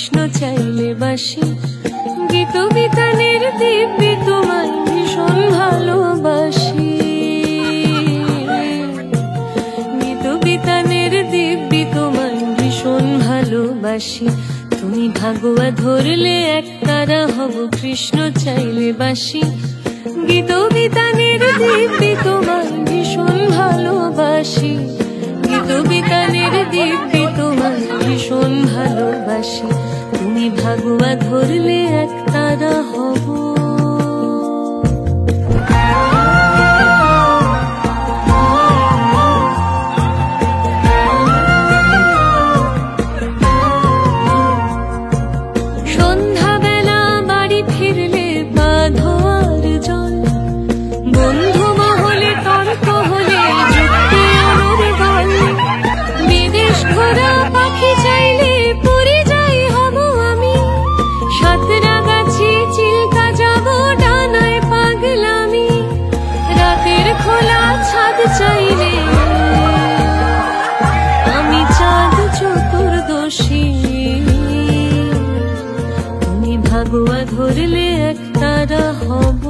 কৃষ্ণ চাইলে বাসি। গীত বিতানের দিব্যি তোমায় ভীষণ ভালোবাসি। গীত বিতানের দিব্যি তোমায় ভীষণ ভালোবাসি। তুমি ভাগুয়া ধরলে একতারা হব কৃষ্ণ চাইলে বাসি। গীত বিতানের দিব্যি তোমায় ভীষণ ভালোবাসি। গীত বিতানের দিব্যি তোমায় ভীষণ ভালোবাসি। তুমি ভাগুয়া ধরলে একতারা হব। সন্ধ্যাবেলা বাড়ি ফিরলে পা ধোয়ার জল, বন্ধু মহলে তর্ক হলে যুক্তি অনর্গল। বিদেশ ঘোরা পাখি চাইলে পরিযায়ী হব আমি। সাঁতরাগাছি চিল্কা যাব ডানায় পাগলামি। রাতের খোলা ছাদ চাইলে আমি চাঁদ চতুর্দশী। তুমি ভাগুয়া ধরলে একতারা হব।